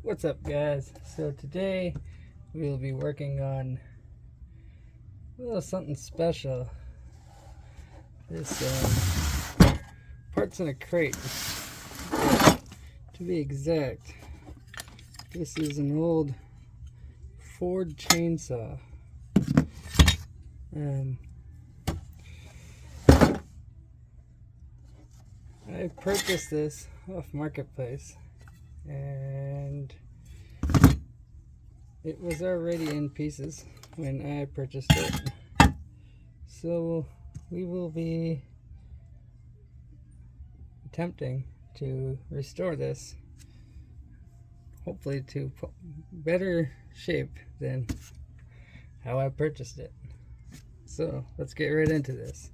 What's up, guys? So today we'll be working on a little something special. This parts in a crate, to be exact. This is an old Ford chainsaw. I purchased this off Marketplace, and it was already in pieces when I purchased it. So we will be attempting to restore this, hopefully to better shape than how I purchased it. So let's get right into this.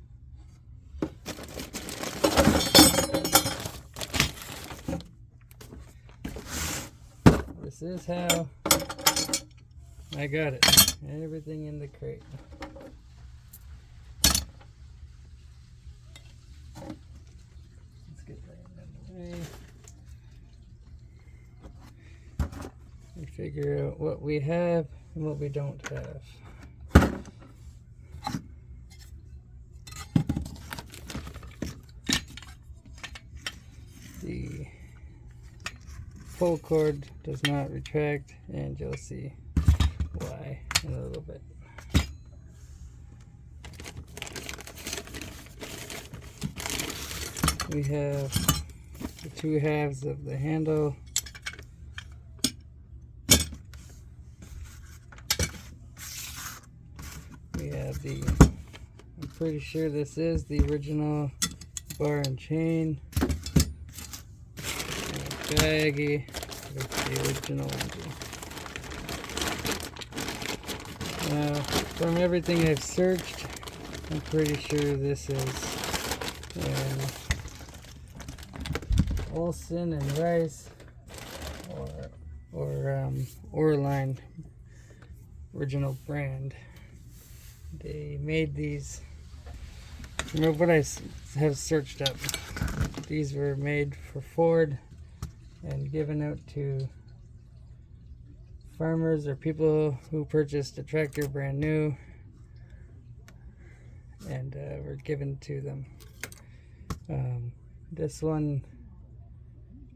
This is how I got it. Everything in the crate. Let's get that out of the way. And figure out what we have and what we don't have. The pull cord does not retract, and you'll see why in a little bit. We have the two halves of the handle. We have I'm pretty sure this is the original bar and chain. Baggie with the original engine. Now, from everything I've searched, I'm pretty sure this is an Ohlsson and Rice or Ohlsson original brand. They made these, from what I have searched up, these were made for Ford and given out to farmers or people who purchased a tractor brand new, and were given to them. This one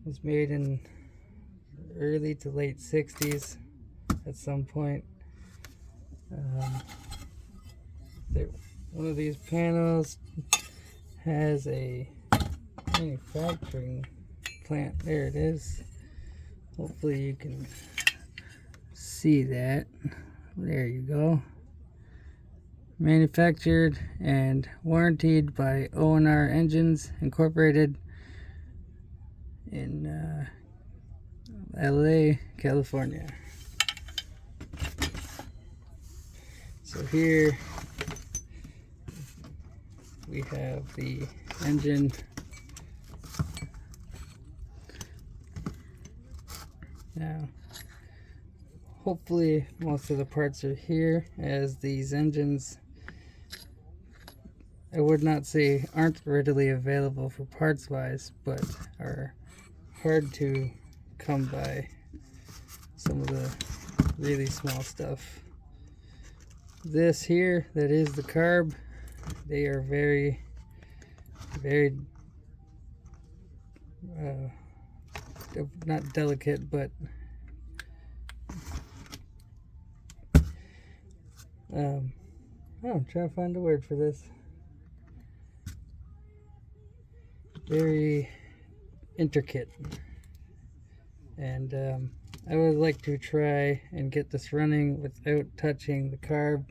was made in early to late 60s at some point. One of these panels has a manufacturing plant. There it is. Hopefully you can see that. There you go. Manufactured and warranted by O&R Engines Incorporated in LA, California. So here we have the engine. Now, hopefully most of the parts are here, as these engines, I would not say aren't readily available for parts wise, but are hard to come by. Some of the really small stuff. This here, that is the carb. They are very, very not delicate, but I'm trying to find a word for this. Very intricate, and I would like to try and get this running without touching the carb,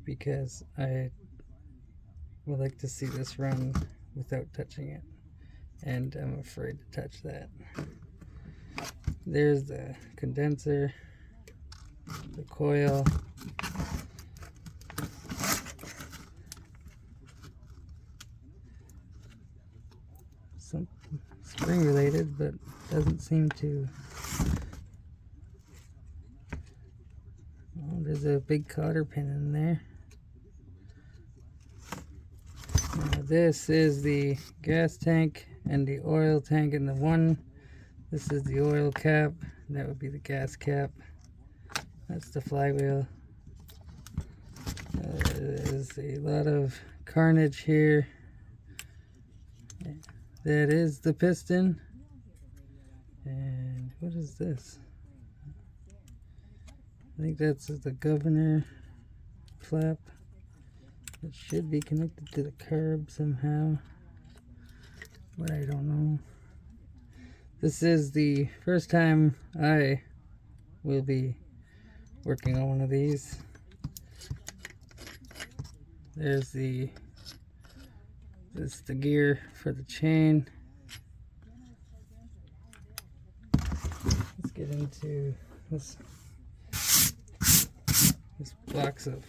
because I would like to see this run without touching it, and I'm afraid to touch that. There's the condenser, the coil, some spring related, but doesn't seem to. Oh, there's a big cotter pin in there. Now this is the gas tank and the oil tank in the one. This is the oil cap. That would be the gas cap. That's the flywheel. There's a lot of carnage here. That is the piston. And what is this? I think that's the governor flap. It should be connected to the curb somehow, but I don't know. This is the first time I will be working on one of these. There's this is the gear for the chain. Let's get into this box of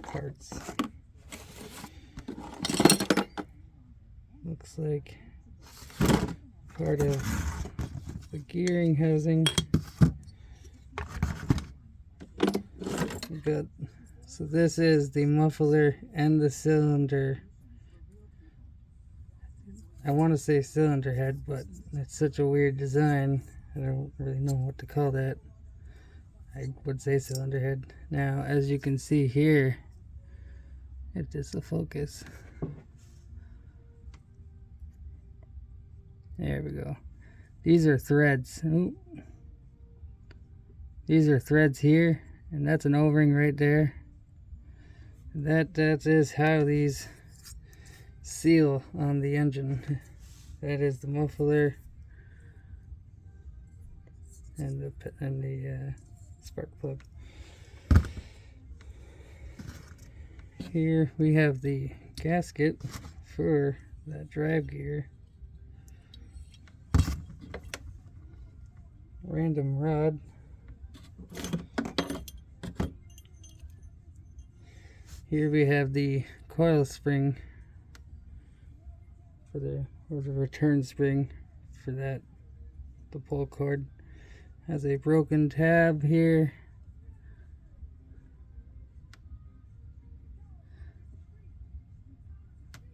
parts. Looks like part of the gearing housing. So this is the muffler and the cylinder. I want to say cylinder head, but it's such a weird design. I don't really know what to call that. I would say cylinder head. Now, as you can see here, if this will focus. There we go. These are threads. Ooh. These are threads here, and that's an O-ring right there. That is how these seal on the engine. That is the muffler and the spark plug. Here we have the gasket for that drive gear. Random rod. Here we have the coil spring for the return spring for that. The pull cord has a broken tab here.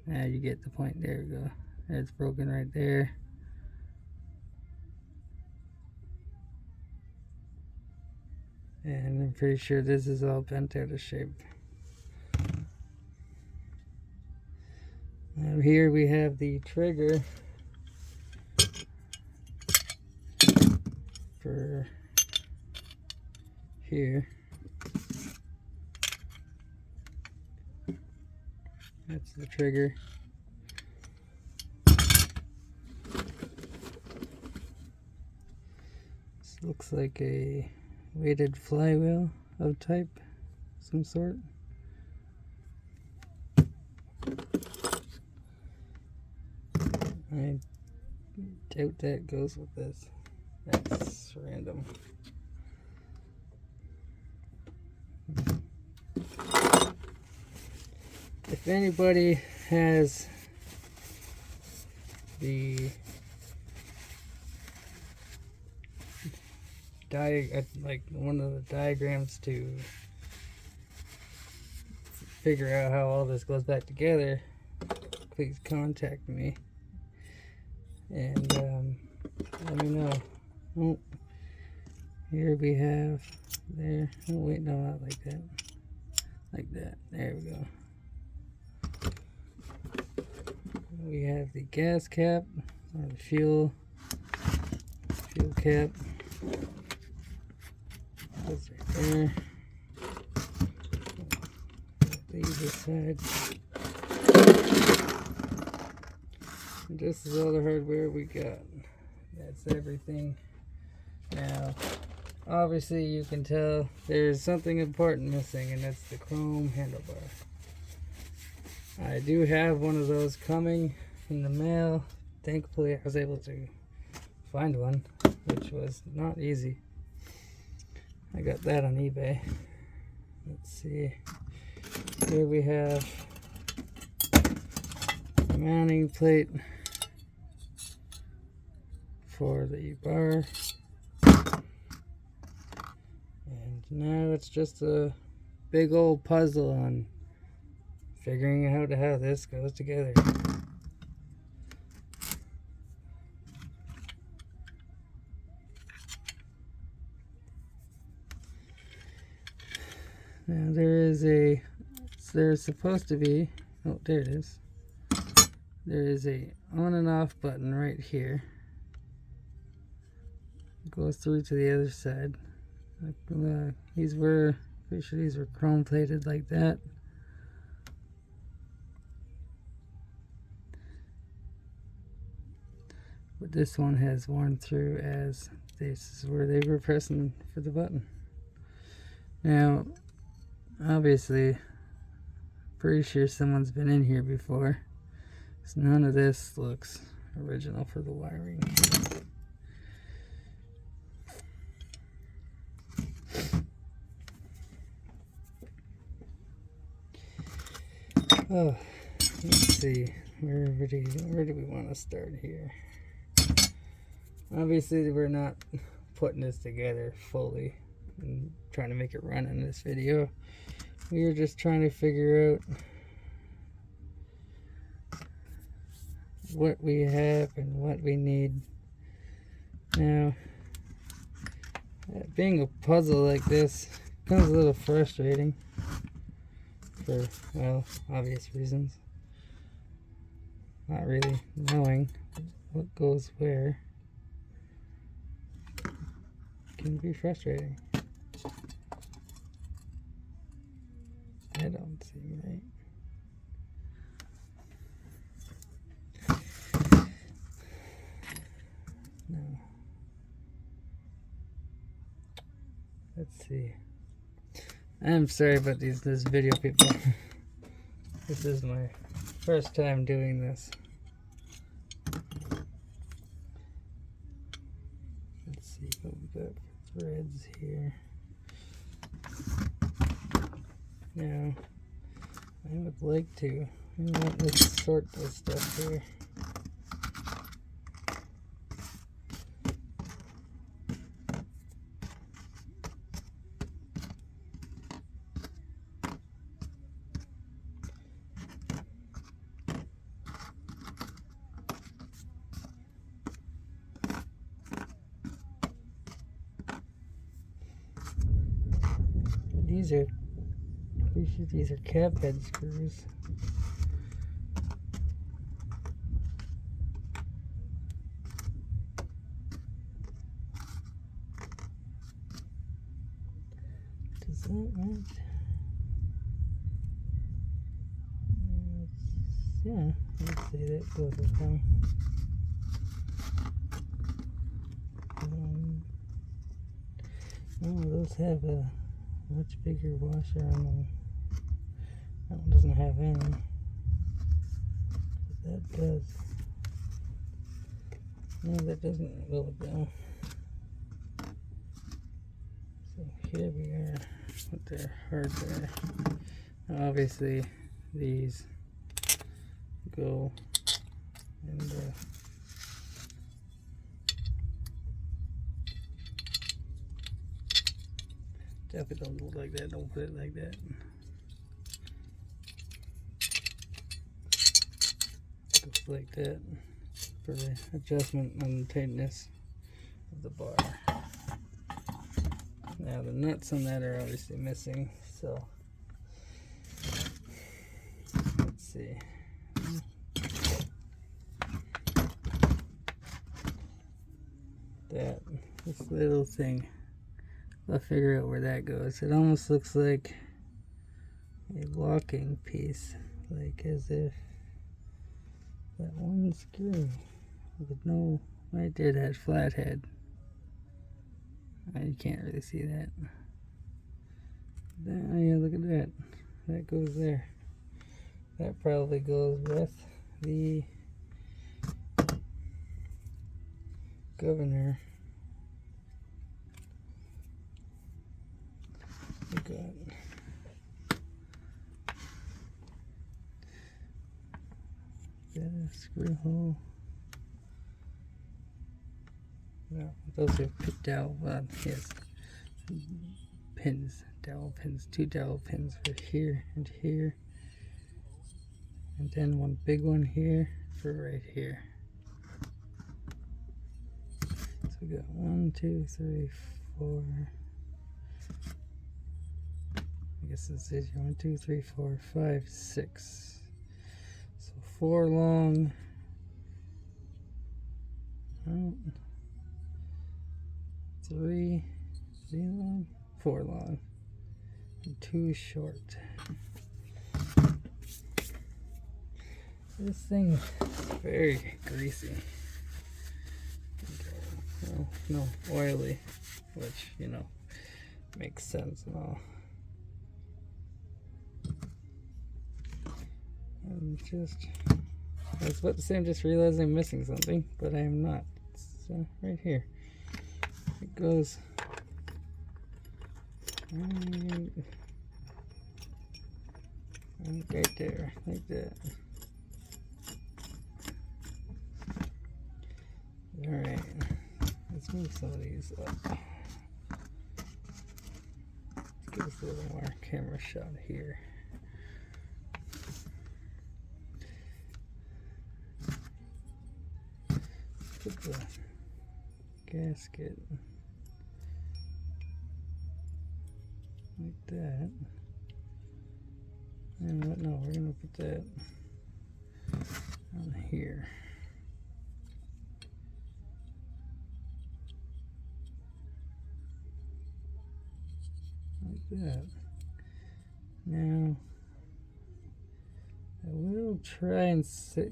Now you get the point. There we go. It's broken right there. And I'm pretty sure this is all bent out of shape. Now here we have the trigger for here. That's the trigger. This looks like a weighted flywheel of type, some sort. I doubt that goes with this. That's random. If anybody has the like one of the diagrams to figure out how all this goes back together, please contact me and let me know. Oh, here we have there. Oh wait, no, not like that. Like that. There we go. We have the gas cap or the fuel cap. That's right there. Leave this side. And this is all the hardware we got. That's everything. Now, obviously you can tell there's something important missing, and that's the chrome handlebar. I do have one of those coming in the mail. Thankfully I was able to find one, which was not easy. I got that on eBay. Let's see. Here we have the mounting plate for the bar. And now it's just a big old puzzle on figuring out how this goes together. Now there's supposed to be, oh, there it is. There is a on and off button right here. It goes through to the other side. These were, pretty sure these were chrome plated like that. But this one has worn through, as this is where they were pressing for the button. Now, obviously, pretty sure someone's been in here before. So none of this looks original for the wiring. Oh, let's see. Where do we want to start here? Obviously, we're not putting this together fully and trying to make it run in this video. We are just trying to figure out what we have and what we need. Now, being a puzzle like this becomes a little frustrating for, well, obvious reasons. Not really knowing what goes where can be frustrating. That don't seem right. No. Let's see. I'm sorry about this video, people. This is my first time doing this. Let's see what we got for threads here. Now, I would like to, let's sort this stuff here. These are cap head screws. Does that match? Yeah, let's say that goes with them. Oh, those have a much bigger washer on them. That one doesn't have any. But that does. No, that doesn't go down. So here we are with their hardware. Now obviously these go in the definitely don't go like that, don't put it like that. Goes like that for the adjustment and tightness of the bar. Now the nuts on that are obviously missing, so let's see. This little thing, I'll figure out where that goes. It almost looks like a locking piece, like as if that one screw with no, right there, that flathead. You can't really see that. Oh yeah, look at that. That goes there. That probably goes with the governor. We got a screw hole. No, those are dowel, yes, pins, dowel pins, 2 dowel pins for here and here, and then one big one here for right here. So we got 1, 2, 3, 4, I guess this is 1, 2, 3, 4, 5, 6. So 4 long. Oh, 3 long, 4 long, and 2 short. This thing is very greasy. Well, no, oily, which, you know, makes sense and all. And I was about to say I'm just realizing I'm missing something, but I am not. It's right here. It goes right there, like that. Alright, let's move some of these up. Let's give us a little more camera shot here. Put the gasket like that. And what? No, we're gonna put that on here. Like that. Now, I will try and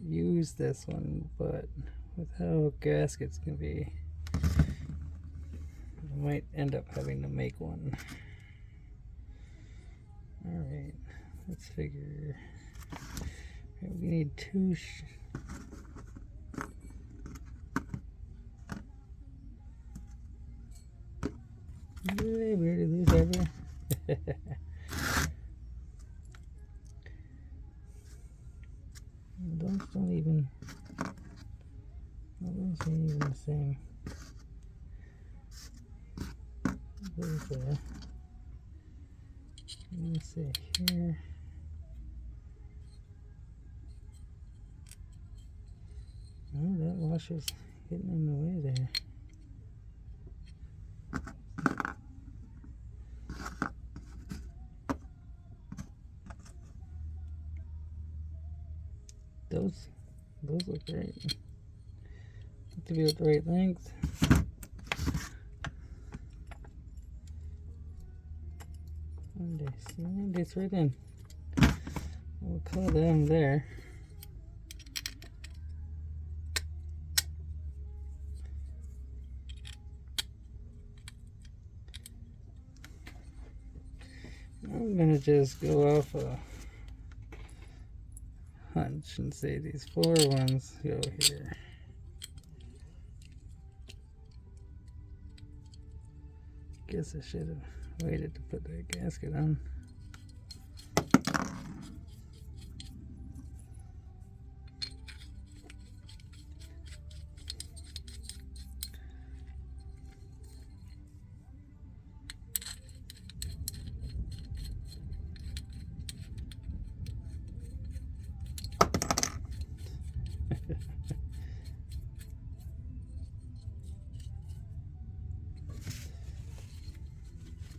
use this one, but with how gaskets can be, I might end up having to make one. Alright, let's figure. We need 2 Did I really lose ever? Those don't even. Those ain't even the same. Those there. Let me see here. Oh, that washer's getting in the way there. Those look great. Have to be at the right length. And it's right in. We'll color them there. I'm gonna just go off a hunch and say these 4 ones go here. Guess I should have waited to put that gasket on.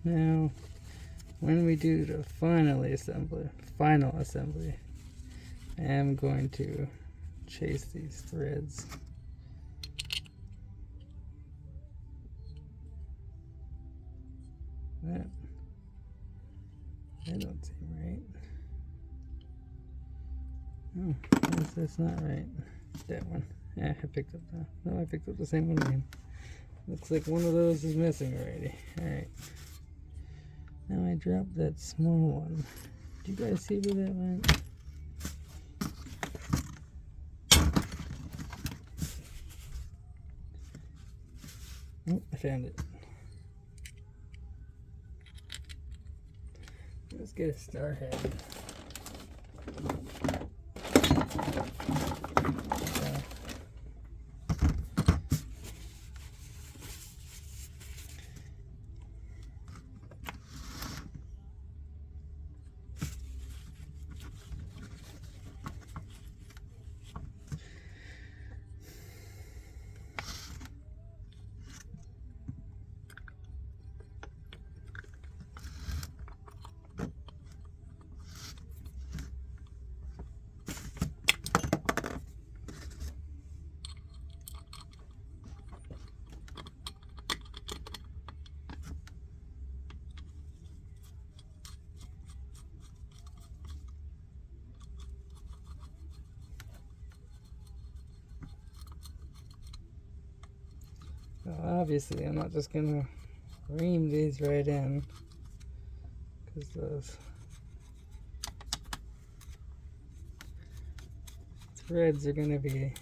Now, when we do the final assembly, I am going to chase these threads. That don't seem right. Oh, that's not right. That one. Yeah, I picked up I picked up the same one again. Looks like one of those is missing already. Alright. Now I dropped that small one. Do you guys see where that went? Oh, I found it. Let's get a star head. Now, obviously, I'm not just gonna ream these right in, because those threads are gonna be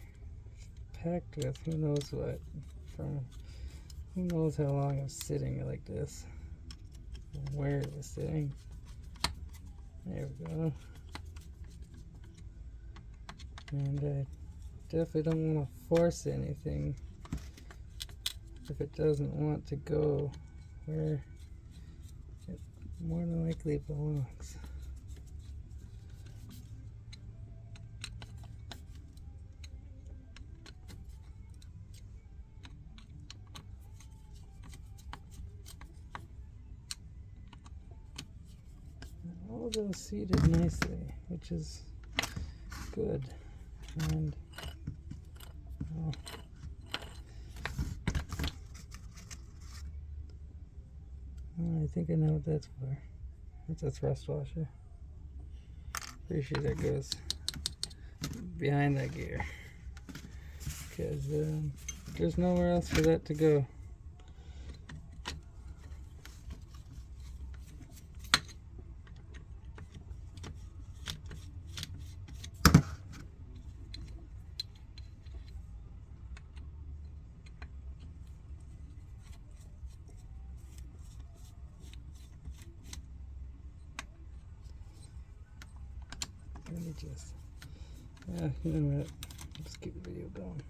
packed with who knows what from who knows how long it's sitting like this, and where it was sitting. There we go. And I definitely don't want to force anything if it doesn't want to go where it more than likely belongs. All those seated nicely, which is good. And I think I know what that's for. That's a thrust washer. Pretty sure that goes behind that gear, because there's nowhere else for that to go. Let me just, you know what, let's keep the video going.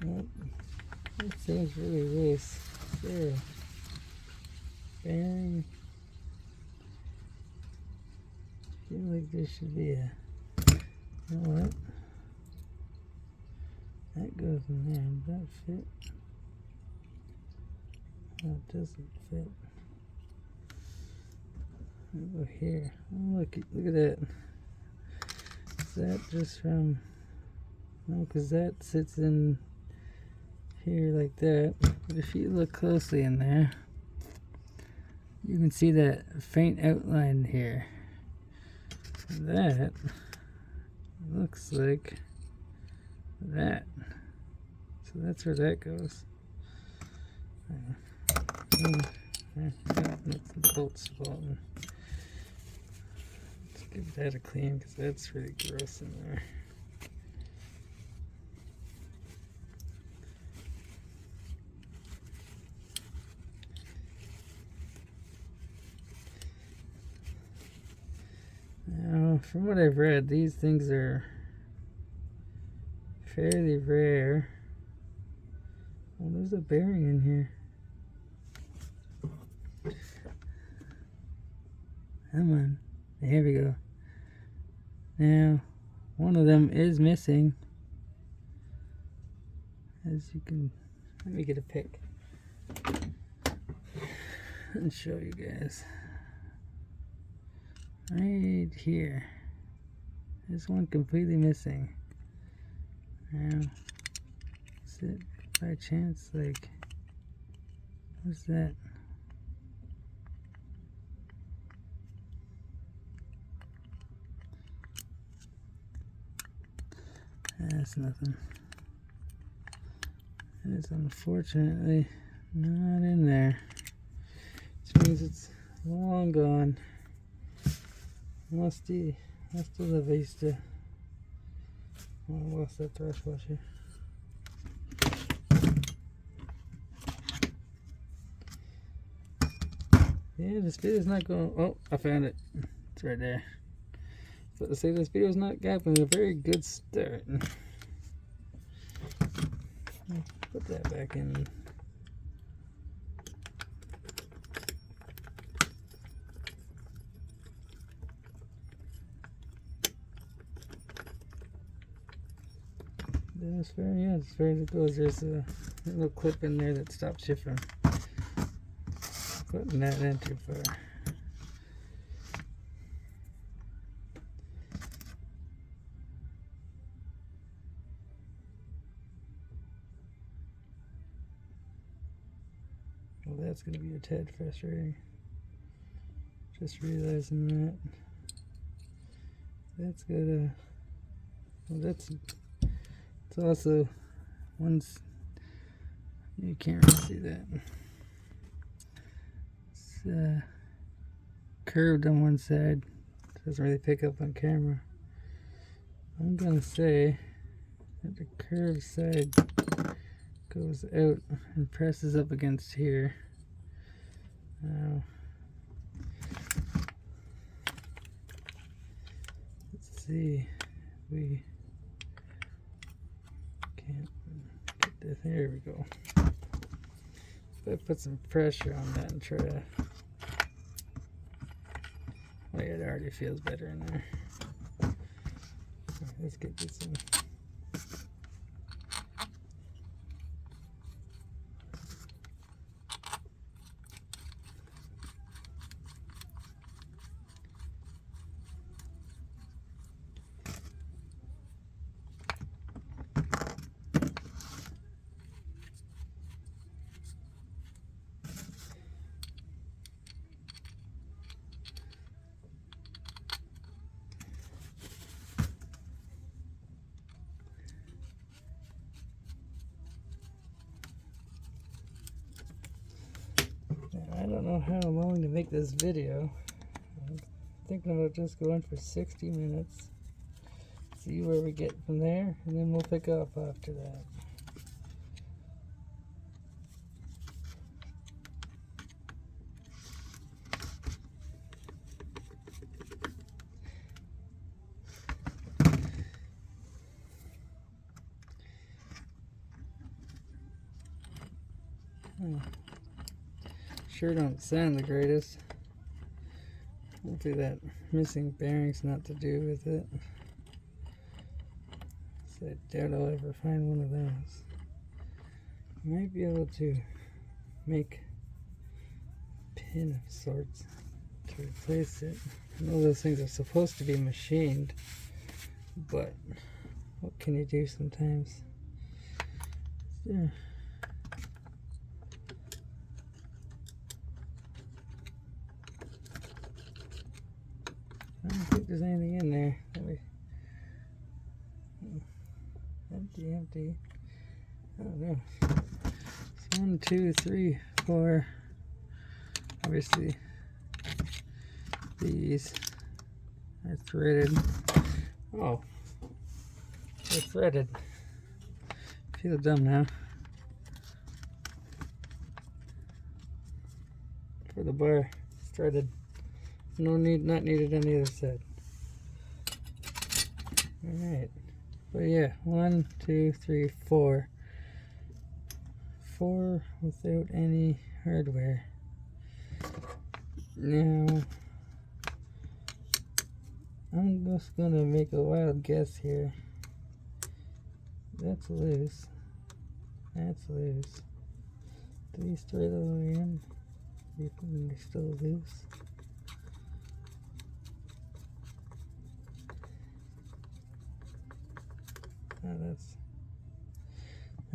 Well, that seems really loose. There. Bearing. I feel like there should be a. You know what? That goes in there. Does that fit? No, it doesn't fit. Over here. Oh, look at that. Is that just from? No, because that sits in here like that. But if you look closely in there, you can see that faint outline here. That looks like that. So that's where that goes. That's the bolt's fault. Let's give that a clean, because that's really gross in there. Now, from what I've read, these things are fairly rare. Oh, there's a bearing in here. Come on. Here we go. Now, one of them is missing. As you can, let me get a pic and show you guys. Right here. There's one completely missing. Now, is it by chance like, what's that? That's nothing. It's unfortunately not in there, which means it's long gone. Hasta la vista. Oh, I lost that thrust washer. Yeah, this video's not going. Oh, I found it. It's right there. So to say this video's not gapping a very good start. Put that back in. then as far as it goes, there's a little clip in there that stops you from putting that in too far. Well, that's going to be a tad frustrating. Just realizing that. That's good. Well, it's also once you can't really see that. It's curved on one side. Doesn't really pick up on camera. I'm gonna say that the curved side goes out and presses up against here. Let's see. We can't get this. There we go. If I put some pressure on that and try to. Oh yeah, it already feels better in there. Let's get this in. I don't know how long to make this video. I'm thinking about just going for 60 minutes. See where we get from there, and then we'll pick up after that. Sure don't sound the greatest. Hopefully that missing bearing's not to do with it. So I doubt I'll ever find one of those. Might be able to make a pin of sorts to replace it. I know those things are supposed to be machined, but what can you do sometimes? Yeah. I don't think there's anything in there. Empty. I don't know. It's 1, 2, 3, 4. Obviously, these are threaded. Oh, they're threaded. I feel dumb now. For the bar, it's threaded. Not needed on the other side. Alright. But yeah, 1, 2, 3, 4. 4 without any hardware. Now, I'm just gonna make a wild guess here. That's loose. That's loose. These thread all the way in. They're still loose.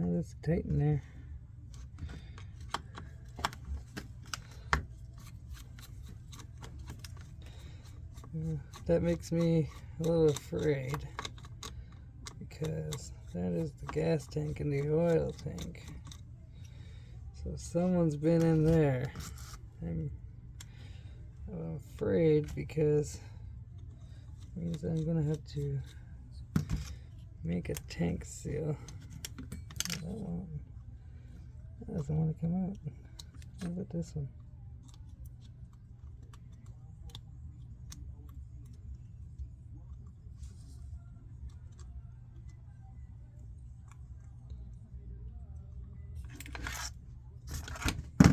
That's tight in there. That makes me a little afraid, because that is the gas tank and the oil tank. So someone's been in there. I'm afraid, because it means I'm gonna have to make a tank seal. That doesn't want to come out. How about this one?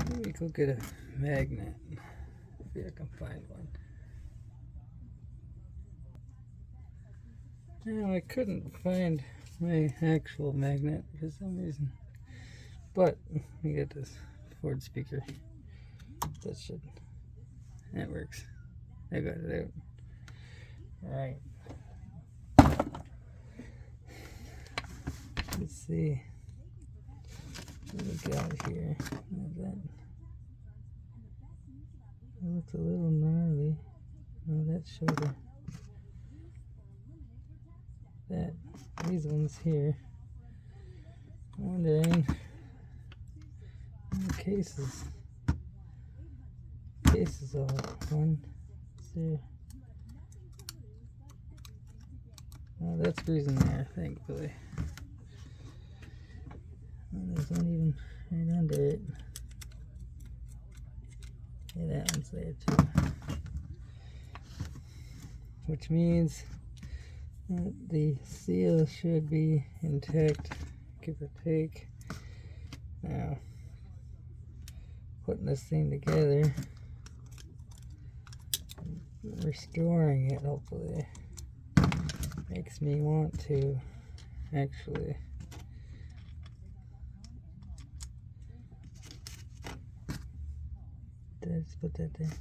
Maybe go get a magnet. See if I can find one. No, I couldn't find my actual magnet for some reason. But we got this Ford speaker. That works. I got it out. Alright. Let's see what we got here. That looks a little gnarly. Oh, that's shorter. These ones here. I'm wondering the cases all one. See. Oh, that's freezing there, thankfully. And there's one even right under it. Yeah, that one's there too. Which means that the seal should be intact, give or take. Now, putting this thing together, restoring it, hopefully, makes me want to actually did I just put that there?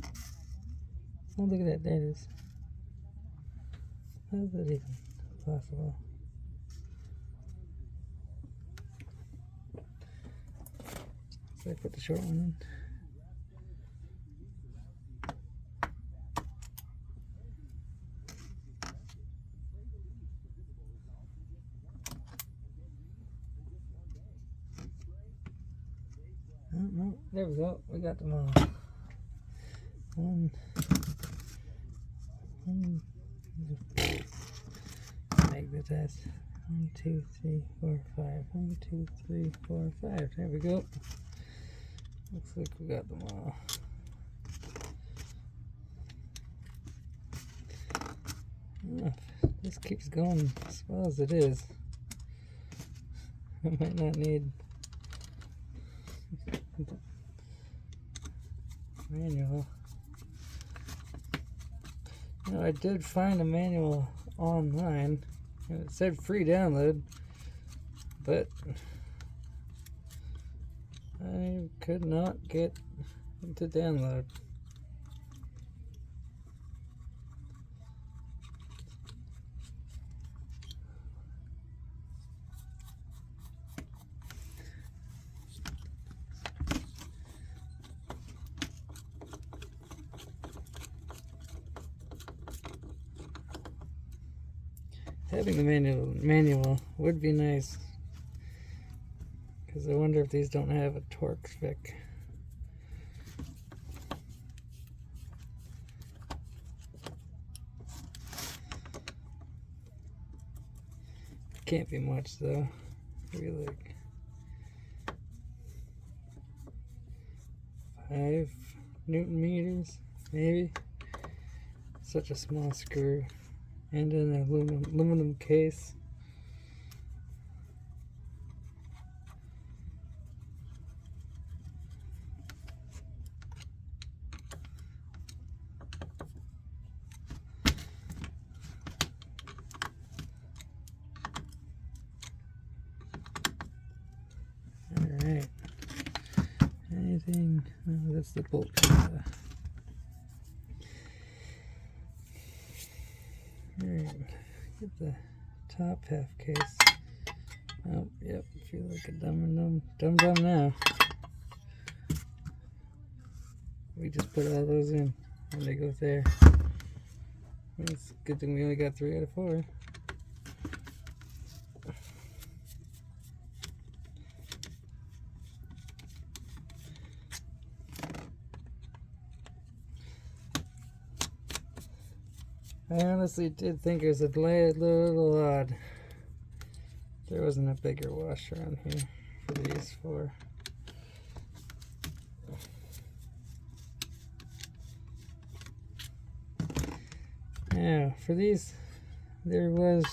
Oh, look at that, there it is. How is that even possible? So I put the short one in. Oh, no, there we go. We got them all. One. Make the test. 1, 2, 3, 4, 5. 1, 2, 3, 4, 5. There we go. Looks like we got them all. This keeps going as well as it is. I might not need manual. You know, I did find a manual online and it said free download, but I could not get it to download. Having the manual would be nice, because I wonder if these don't have a torque spec. Can't be much though. Maybe like 5 Newton meters, maybe. Such a small screw. And an aluminum case. Alright. Anything? No, that's the bolt. Alright, get the top half case. Oh, yep, feel like a dumb now. We just put all those in and they go there. It's a good thing we only got 3 out of 4. I honestly did think it was a little odd. There wasn't a bigger washer on here for these 4. Now, for these, there was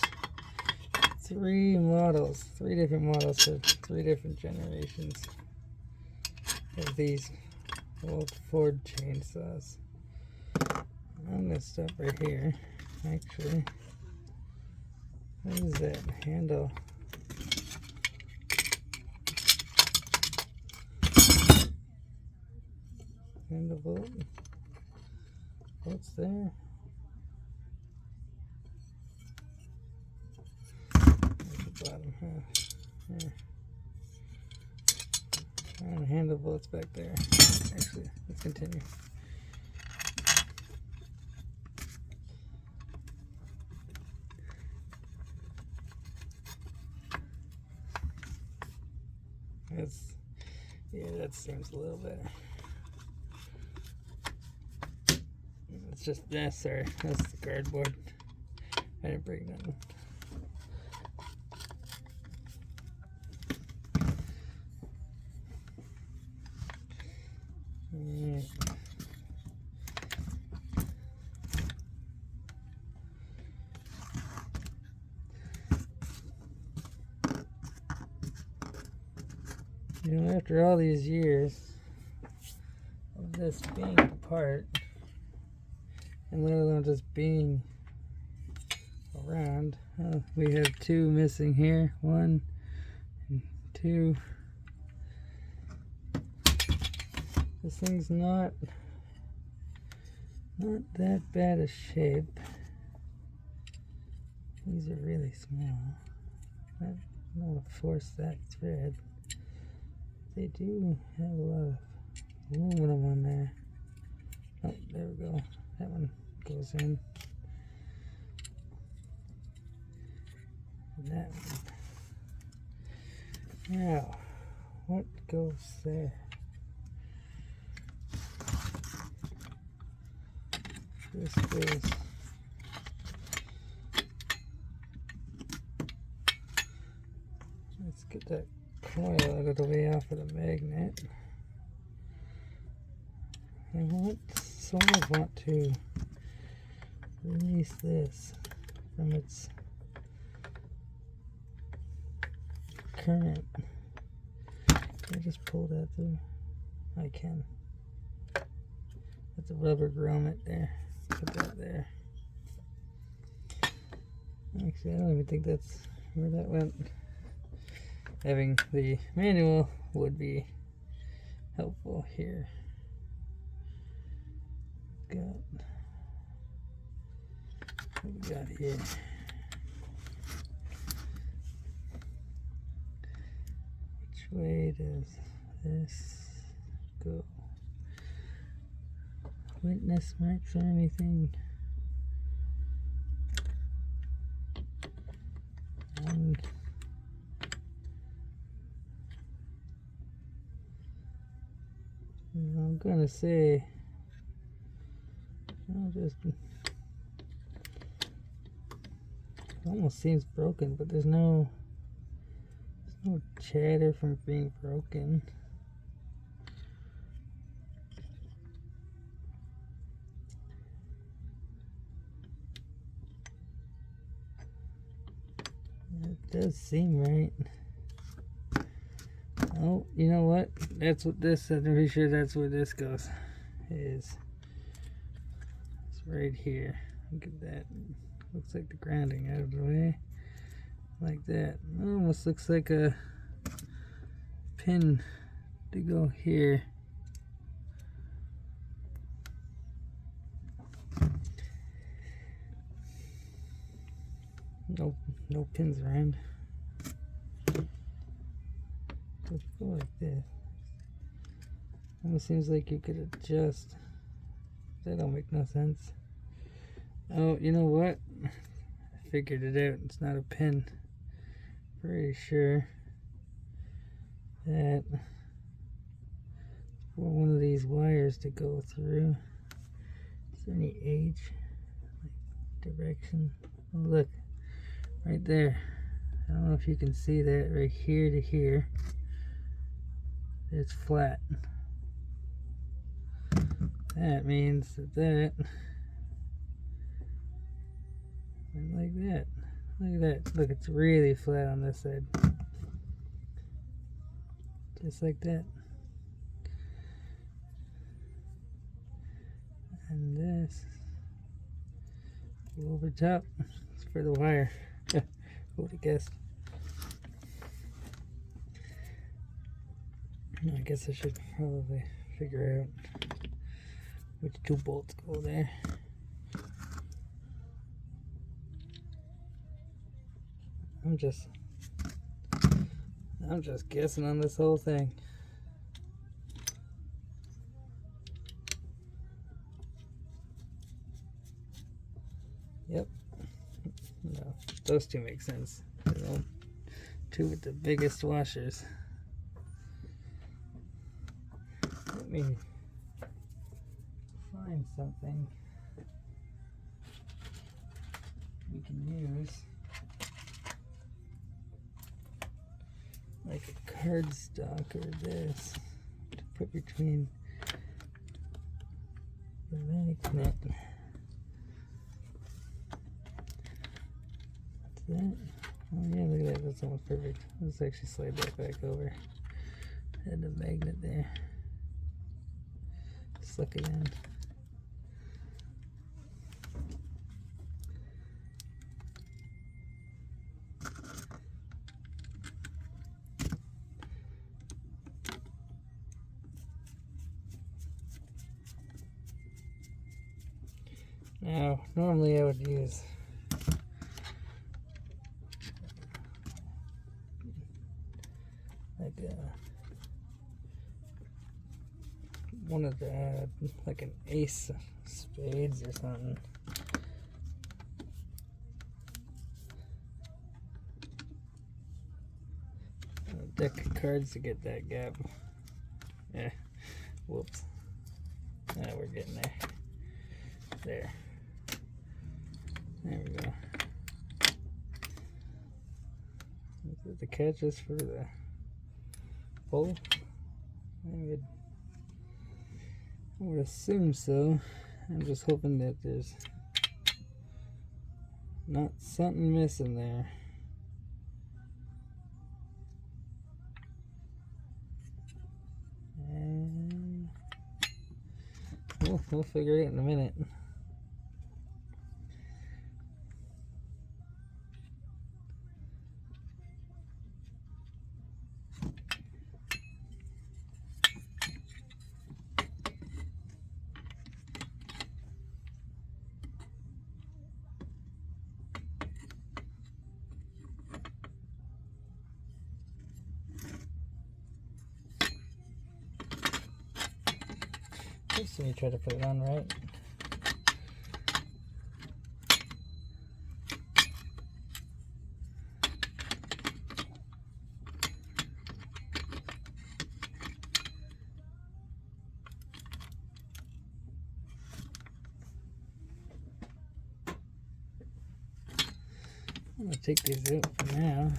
3 different models of 3 different generations of these old Ford chainsaws. I'm going to stop right here, actually. What is that handle? Handle. What's there? There's the bottom half. There. And handle bolts back there. Actually, let's continue. Yeah, that seems a little better. It's just, sorry, that's the cardboard. I didn't break nothing. Yeah. You know, after all these years of this being apart, and let alone just being around, we have two missing here. 1 and 2. This thing's not that bad a shape. These are really small. I don't want to force that thread. They do have a lot of aluminum on there. Oh, there we go. That one goes in. And that one. Now, what goes there? This is let's get that coil out of the way off of the magnet. I sort of want to release this from its current. Can I just pull that through? I can. That's a rubber grommet there. Put that there. Actually, I don't even think that's where that went. Having the manual would be helpful here. What we got here? Which way does this go? Witness marks or anything? I'm gonna say it almost seems broken, but there's no chatter from being broken. It does seem right. Oh, you know what? That's what this, I'm pretty sure that's where this goes. It's right here. Look at that. Looks like the grounding out of the way. Like that. It almost looks like a pin to go here. No pins around. Let's go like this. Almost seems like you could adjust. That don't make no sense. Oh, you know what? I figured it out. It's not a pin. Pretty sure that for one of these wires to go through. Is there any age? Like direction? Oh, look. Right there. I don't know if you can see that right here to here. It's flat. That means that and like that. Look at that. Look, it's really flat on this side. Just like that. And this go over top. It's for the wire. Who would have guessed? I guess I should probably figure out Which two bolts go there? I'm just guessing on this whole thing. Yep. No, those two make sense. They're two with the biggest washers. Let me find something we can use, like a cardstock or this, to put between the magnet. What's that? Oh yeah, look at that, that's almost perfect. Let's actually slide that back over. Add the magnet there. Suck it in. Now, normally I would use like one of the, like an ace of spades or something. A deck of cards to get that gap. Yeah, whoops. Now we're getting there. There. There we go. Is it the catches for the pole? I would assume so. I'm just hoping that there's not something missing there. And we'll figure it out in a minute. So you try to put it on right. I'm gonna take these out for now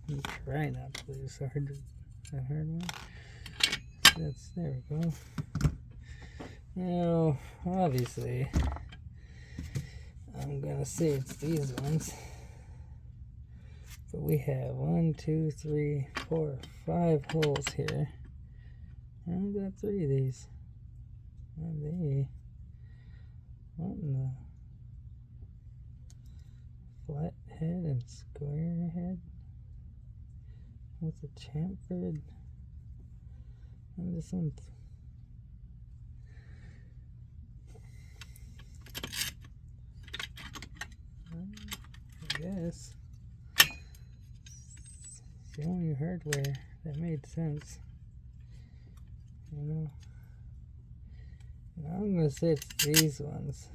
and try not to lose the hard one. There we go. Now, obviously, I'm gonna say it's these ones, but we have 1, 2, 3, 4, 5 holes here. I only got 3 of these. And they, what in the flat head and square head? What's a chamfered? And this one's I guess it's the only hardware that made sense, you know. And I'm gonna say it's these ones.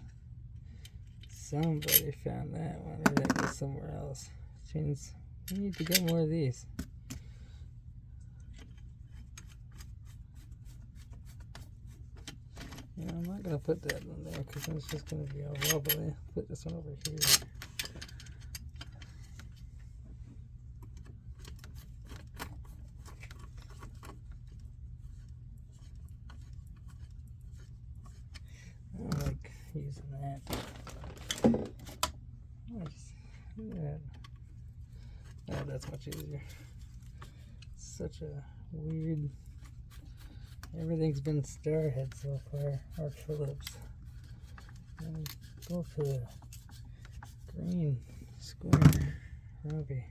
Somebody found that one, or that was somewhere else. Jeez, we need to get more of these. Yeah, I'm not gonna put that one there because it's just gonna be all wobbly. Put this one over here. I don't like using that. Oh, that's much easier. Such a weird. Everything's been Starhead so far, or Phillips. And go for the green square Robbie.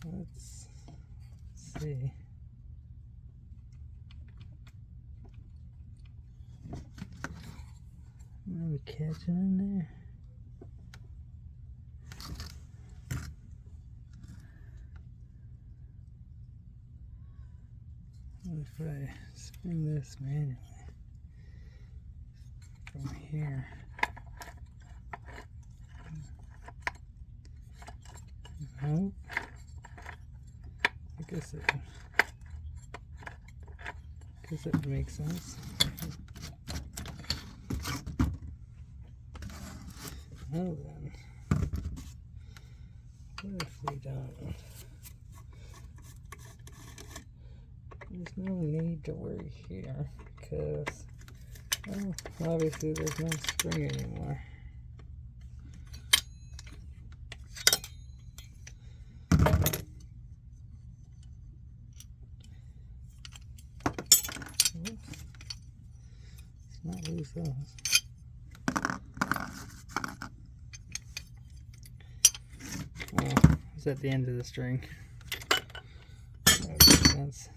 Let's see. we catching in there? What if I spin this manually from here? No. I guess that would make sense. Well then, what if we don't? There's no need to worry here because, well, obviously there's no spring anymore. Whoops. Let's not lose those. Oh, it's at the end of the string. That makes sense.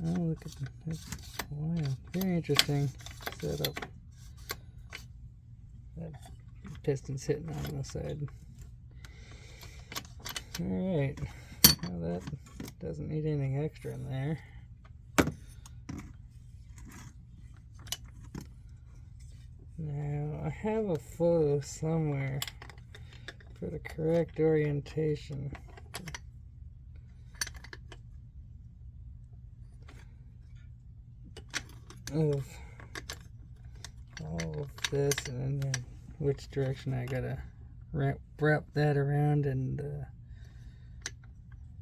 Oh, look at that. Wow, very interesting setup. That piston's hitting on the side. Alright, well that doesn't need anything extra in there. Now, I have a photo somewhere for the correct orientation. Of all of this, and then which direction I gotta wrap that around, and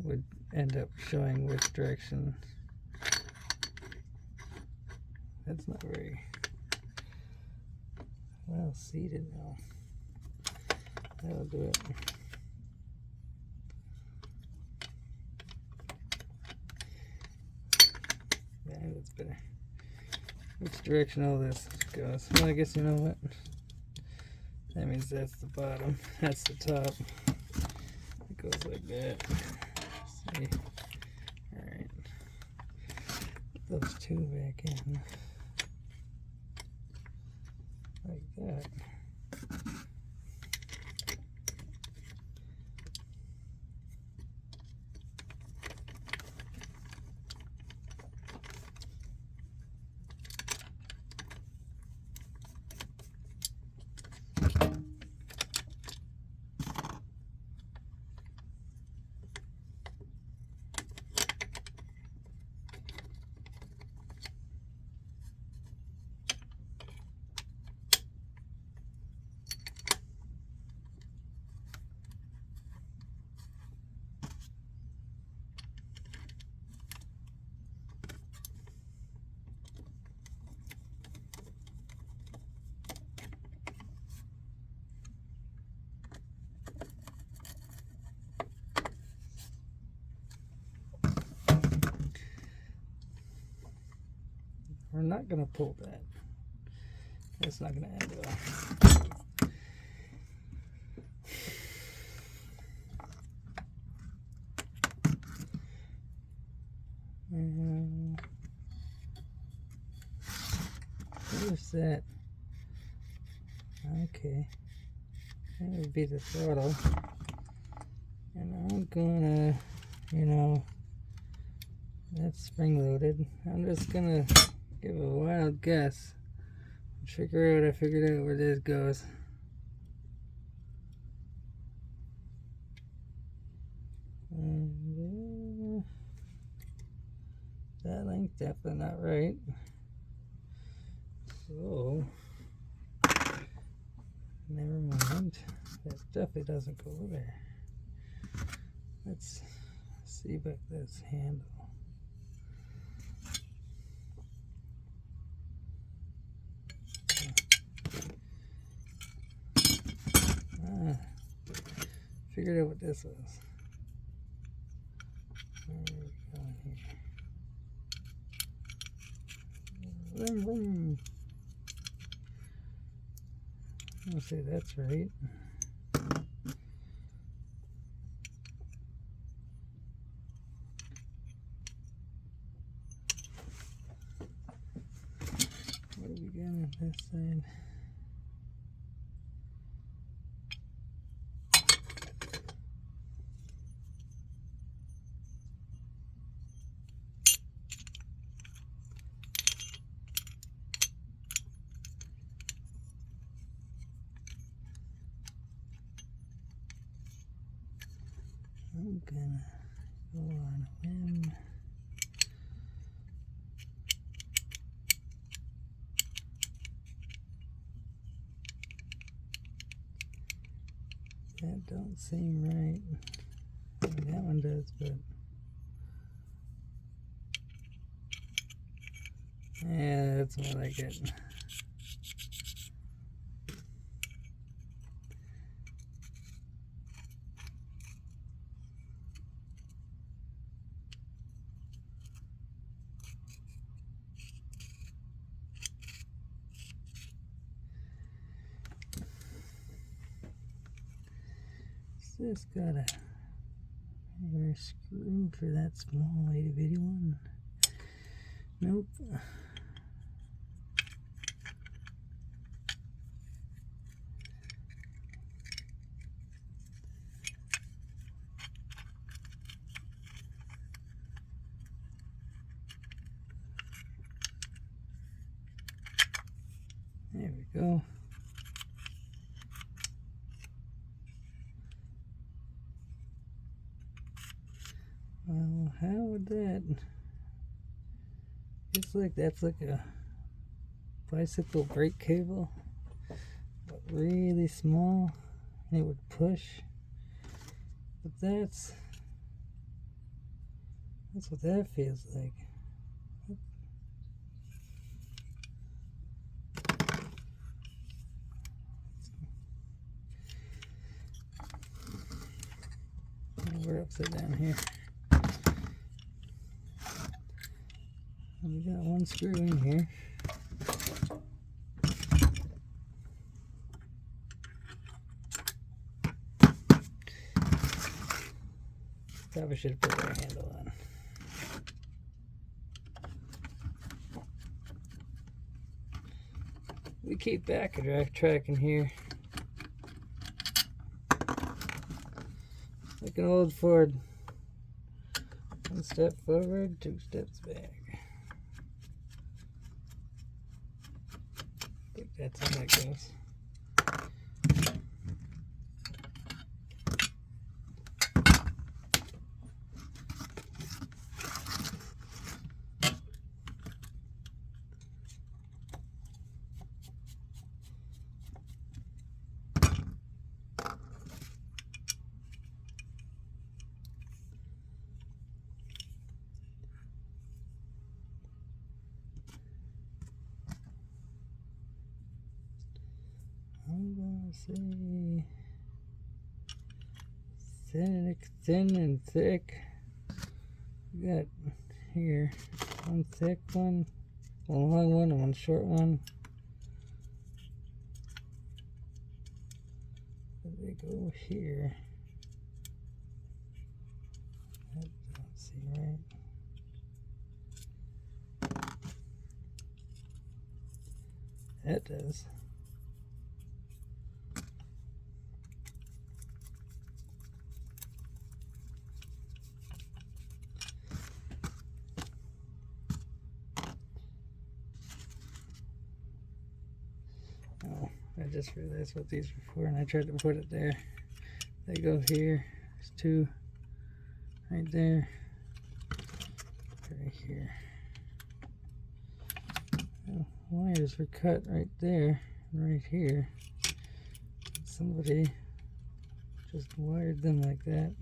would end up showing which direction. That's not very well seated now. That'll do it. Yeah, that's better. Which direction all this goes? Well, I guess you know what? That means that's the bottom. That's the top. It goes like that. See? Alright. Put those two back in. Like that. We're not going to pull that. That's not going to end well. Where's that? Okay. That would be the throttle. And I'm gonna, that's spring loaded. I'm just gonna give a wild guess. I figured out where this goes. And that length definitely not right. So never mind. That definitely doesn't go there. Let's see about this handle. Figured out what this was. Where are we going here? Vroom, vroom. I'll say that's right. What are we gonna? this side. I'm gonna go on a whim. That don't seem right. I mean, that one does, but yeah, that's more like it. Just got a rear screw for that small itty bitty one. Nope. There we go. Well, how would that? It's like that's like a bicycle brake cable, but really small, and it would push. But that's what that feels like. We're upside down here. We got one screw in here. Probably should have put our handle on. We keep backtracking here. Like an old Ford. One step forward, 2 steps back. I think that's how that goes. I'm gonna say thin and thick. We got here one thick one long one, and one short one. They go here. That don't seem right. That does. Oh, I just realized what these were for, and I tried to put it there. They go here. There's 2 right there, right here. Oh, wires were cut right there, and right here. Somebody just wired them like that.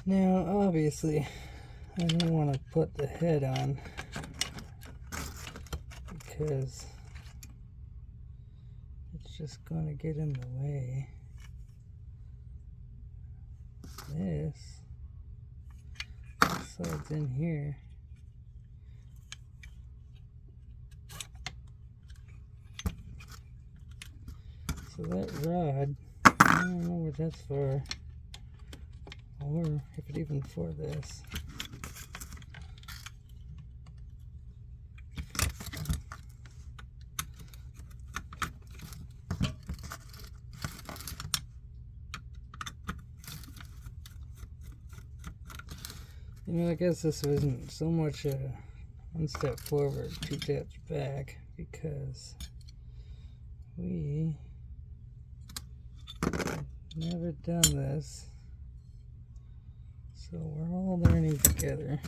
Now, obviously, I don't want to put the head on because it's just going to get in the way. This slides in here. So that rod, I don't know what that's for, or if it even for this. You know, I guess this wasn't so much a one step forward, two steps back, because we never done this, so we're all learning together.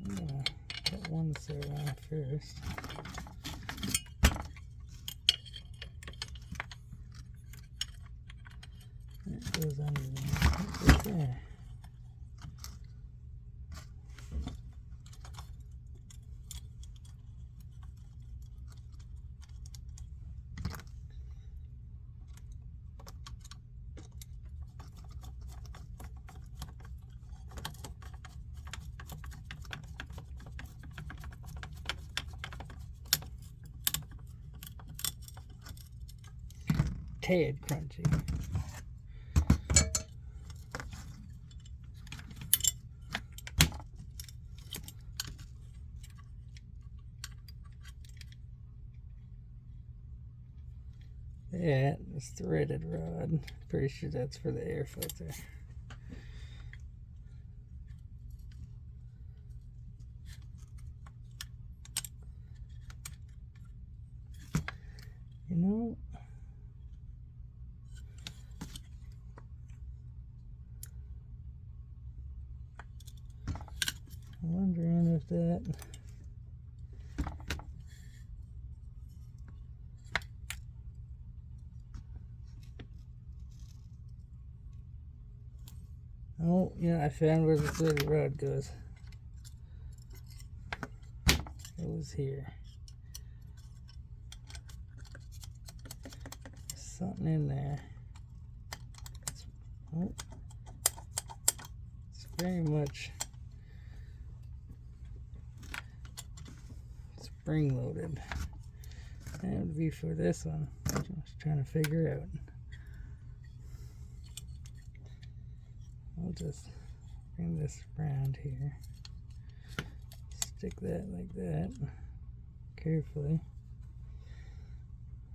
I'm gonna put one set on first. It goes underneath, right there. Tad crunchy. That is threaded rod. Pretty sure that's for the air filter. You know, I'm wondering if that oh, yeah, I found where the threaded rod goes. It was here. Something in there. Oh, it's very much spring loaded. That would be for this one. I was trying to figure out. I'll just bring this around here. Stick that like that carefully.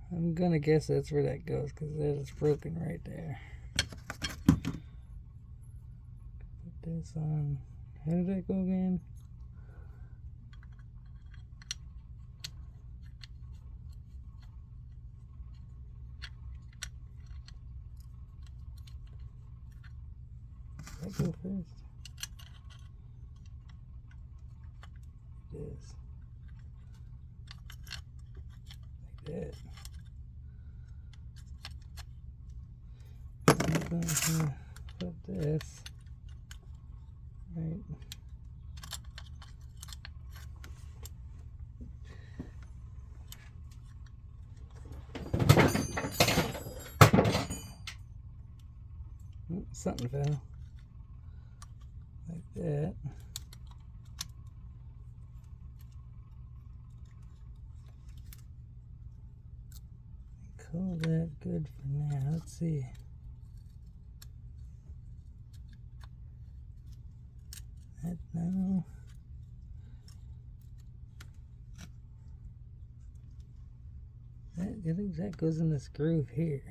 I'm gonna guess that's where that goes because that is broken right there. Put this on. How did that go again? Did I go first? It is. Like that. I'm going to put this right. Oh, something fell. Like that. Call that good for now. Let's see. That, no. I think that goes in this groove here.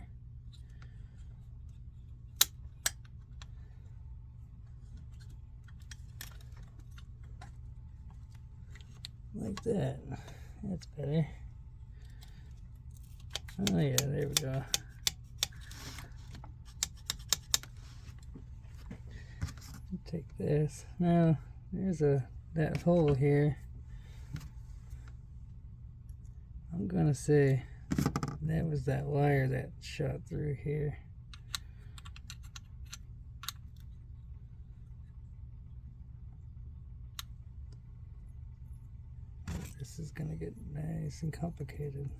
Like that. That's better. Oh yeah, there we go. Take this. Now there's that hole here. I'm gonna say that was that wire that shot through here. This is gonna get nice and complicated.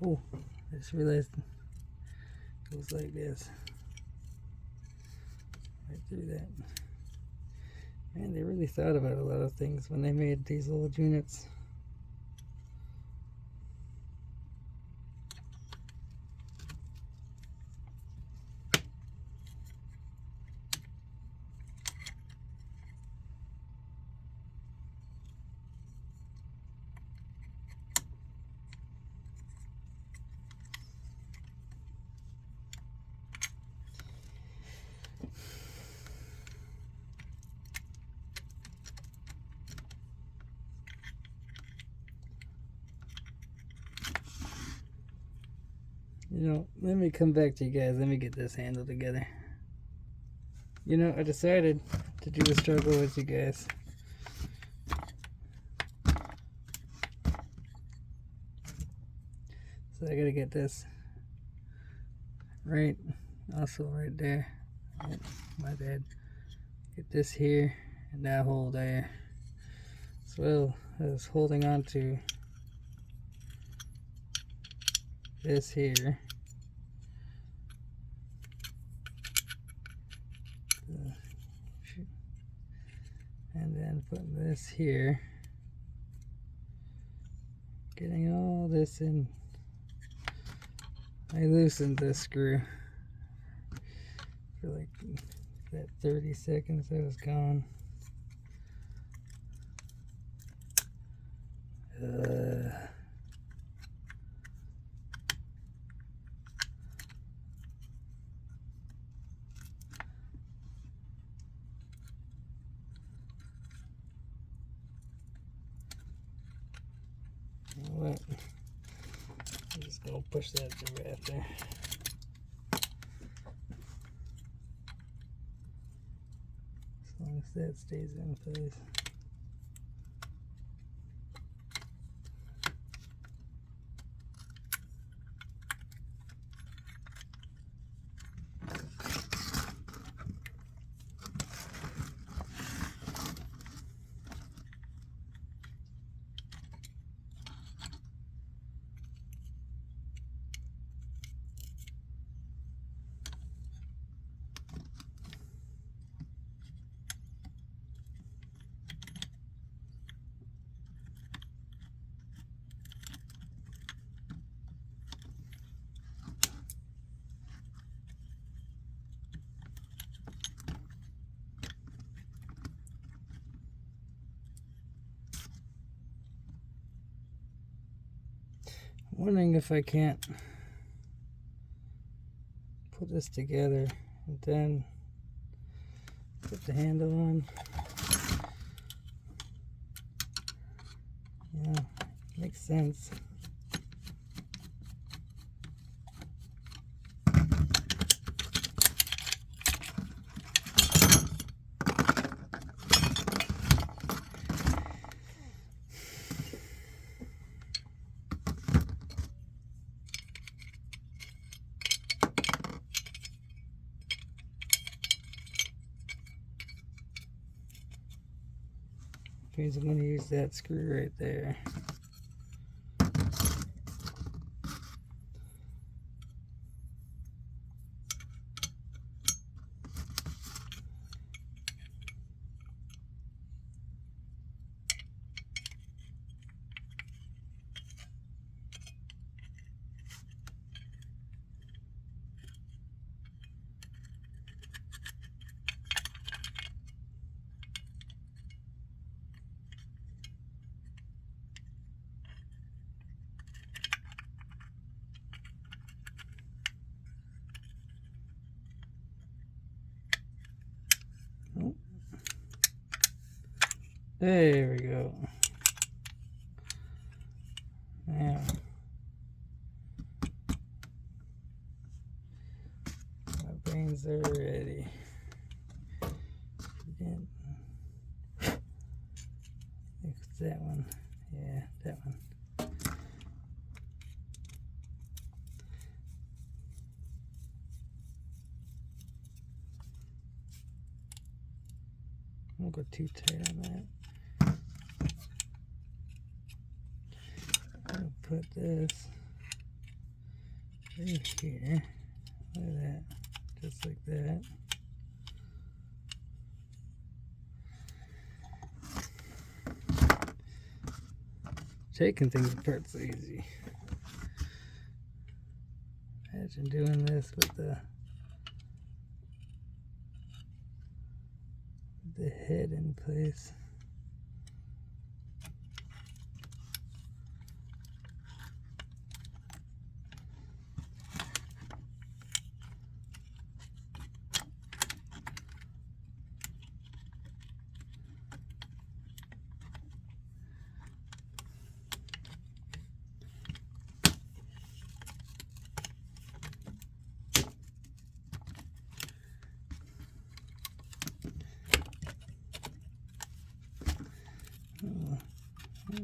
Oh, I just realized it goes like this. Right through that. Man, they really thought about a lot of things when they made these old units. You know, let me come back to you guys. Let me get this handle together. You know, I decided to do the struggle with you guys. So I gotta get this right, also right there. My bad. Get this here and that hole there. So I was holding on to this here. And then putting this here. Getting all this in. I loosened this screw for like that 30 seconds that was gone. You know what? I'm just gonna push that through right there. As long as that stays in place. I'm wondering if I can't put this together and then put the handle on. Yeah, makes sense. Means I'm going to use that screw right there. Oh. There we go. Now, my brains are ready. Again. It's that one. Yeah, that one. Don't go too tight on that. I'll put this right here. Look at that. Just like that. Taking things apart so easy. Imagine doing this with the head in place. Oh,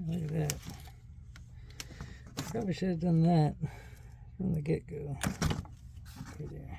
look at that. Probably should have done that from the get-go. Okay, there.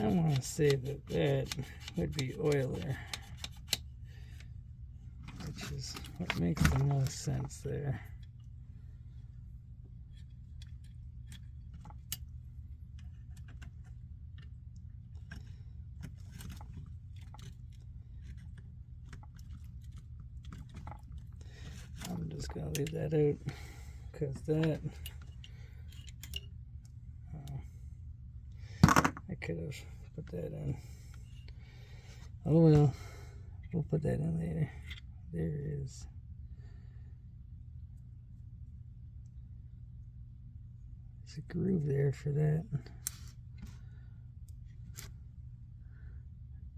I want to say that that would be oiler, which is what makes the most sense there. I'm just going to leave that out because that I could have put that in. Oh well, we'll put that in later. There is. There's a groove there for that.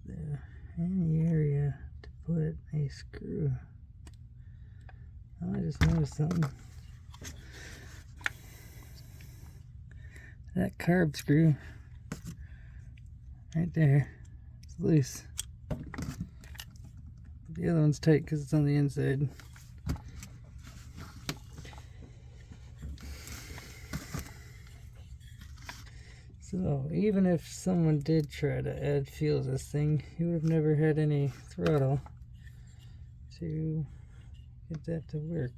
There, any area to put a screw. Oh, I just noticed something. That carb screw right there, it's loose. But the other one's tight because it's on the inside. So even if someone did try to add fuel to this thing, you would have never had any throttle to get that to work.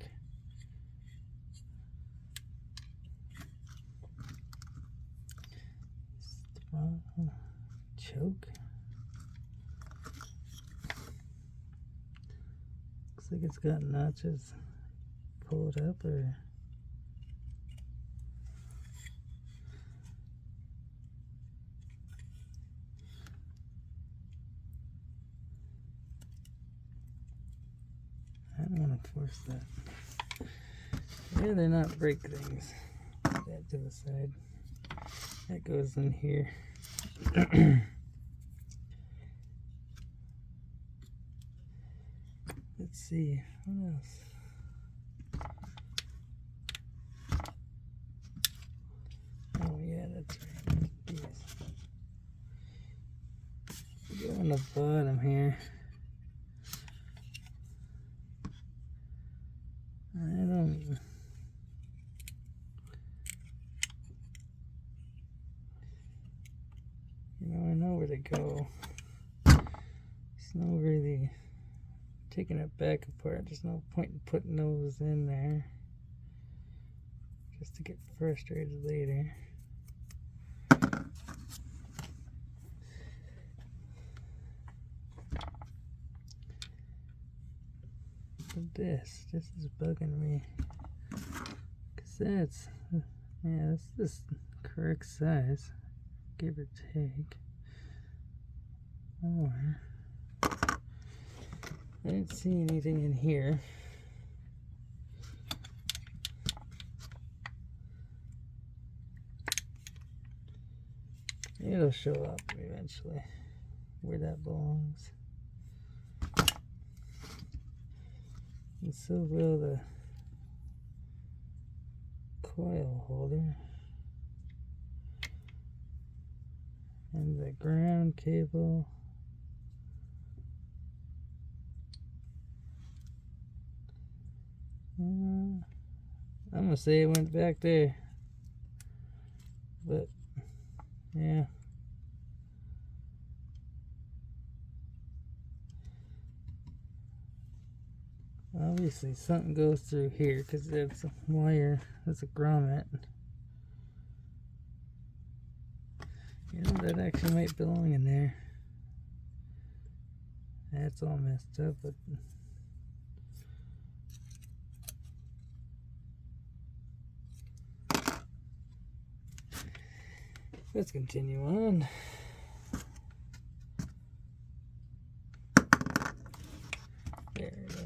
Choke. Looks like it's got notches. Pull it up or I don't want to force that. Yeah, they're not brake things. Put that to the side. That goes in here. Let's see, what else? Oh yeah, that's right. Yes. Go on the bottom here. I know where to go. There's no really taking it back apart. There's no point in putting those in there just to get frustrated later. But this is bugging me, because that's, yeah, that's the correct size, give or take. Or I didn't see anything in here. It'll show up eventually where that belongs. And so will the coil holder and the ground cable. I'm gonna say it went back there, but yeah. Obviously something goes through here because that's a wire, that's a grommet. You know, that actually might belong in there. That's all messed up, but let's continue on. There it is.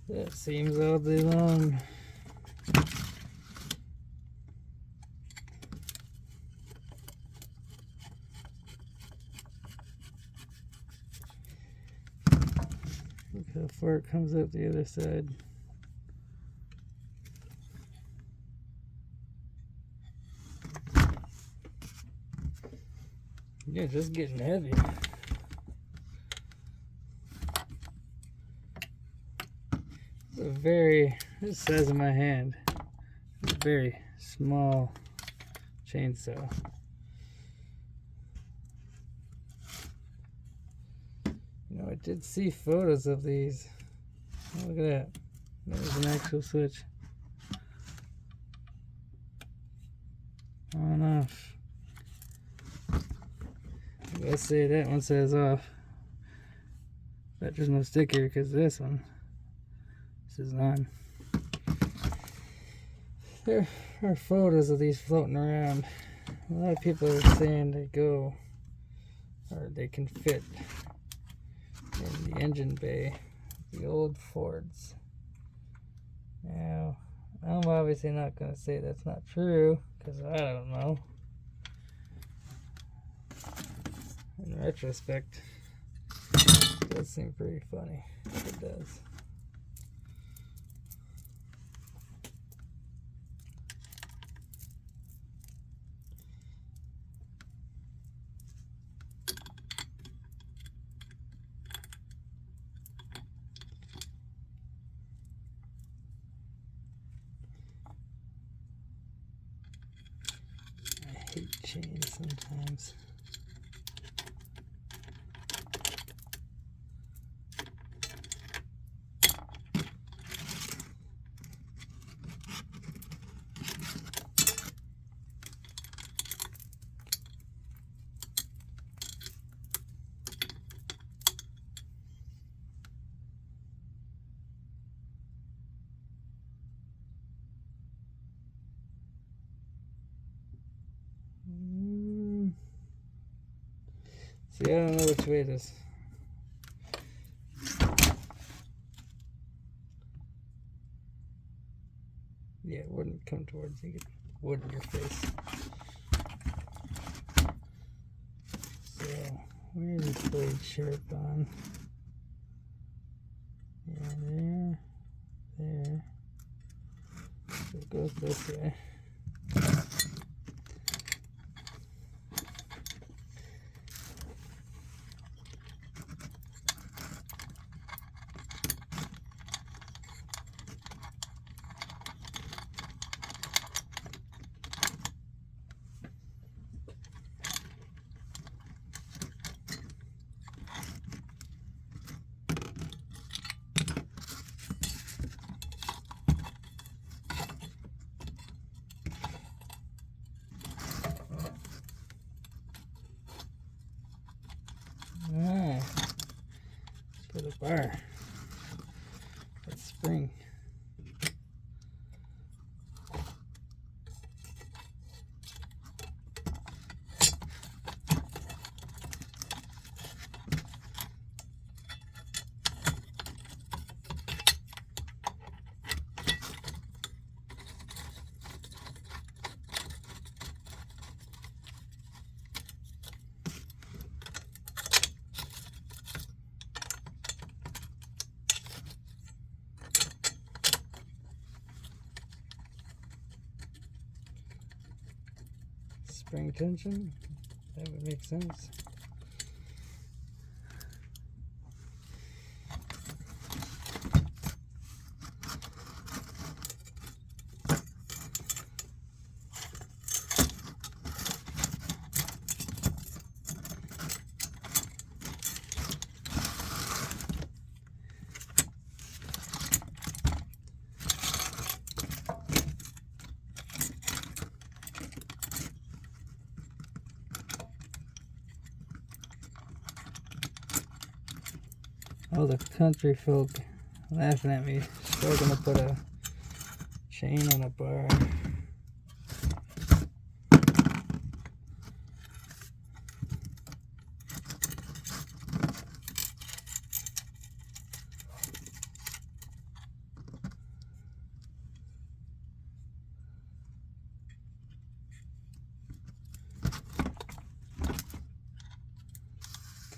That seems all day long. Look how far it comes out the other side. Yeah, just getting heavy. This size of my hand, a very small chainsaw. You know, I did see photos of these. Oh, look at that. There's an actual switch. On and off. Let's say that one says off. But there's no sticker because this is on. There are photos of these floating around. A lot of people are saying they go, or they can fit in the engine bay, the old Fords. Now, I'm obviously not going to say that's not true, because I don't know. In retrospect, it does seem pretty funny. It does. I hate chains sometimes. See, I don't know which way this. Yeah, it wouldn't come towards you. Get wood in your face. So, where is this blade sharp on? Yeah, there. So it goes this way. the bar. That spring. Spring tension, that would make sense. All the country folk laughing at me. Still gonna put a chain on a bar.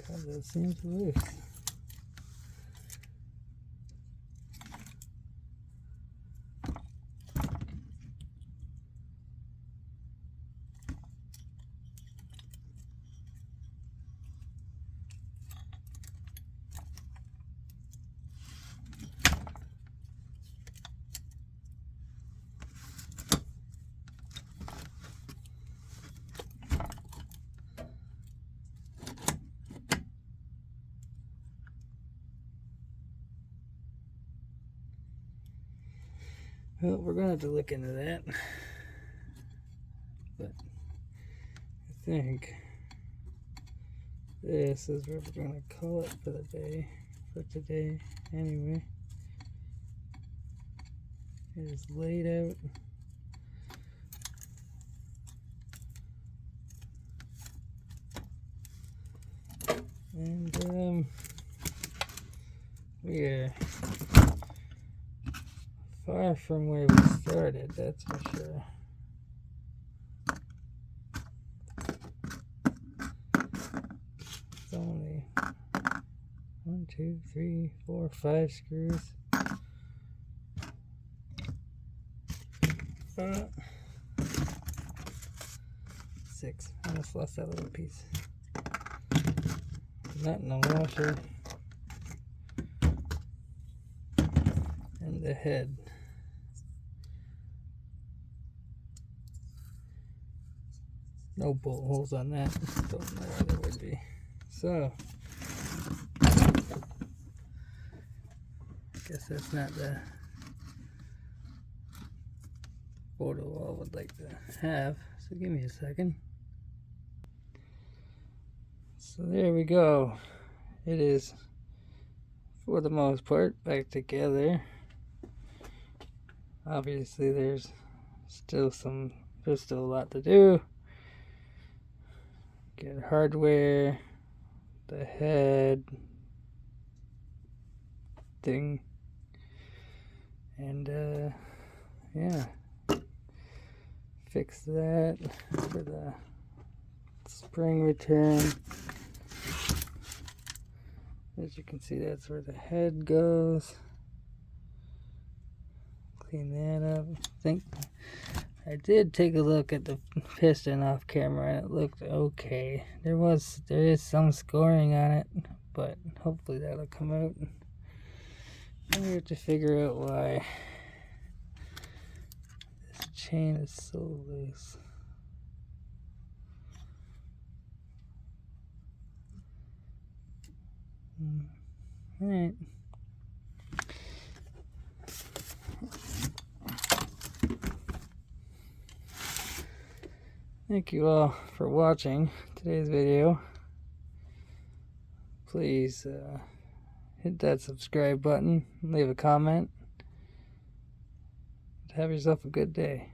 God, that seems loose. Well, we're going to have to look into that. But I think this is where we're going to call it for the day, for today anyway. It is laid out. And we are far from where we started, that's for sure. It's only 1, 2, 3, 4, 5 screws. 6. I almost lost that little piece. Not in the washer. And the head. No bolt holes on that. Don't know why there would be. So, I guess that's not the photo I would like to have. So give me a second. So there we go. It is, for the most part, back together. Obviously there's still a lot to do. Get hardware, the head thing, and yeah, fix that for the spring return. As you can see, that's where the head goes. Clean that up. I think I did take a look at the piston off camera and it looked okay. There is some scoring on it, but hopefully that'll come out. And we have to figure out why this chain is so loose. Alright. Thank you all for watching today's video. Please hit that subscribe button, leave a comment. Have yourself a good day.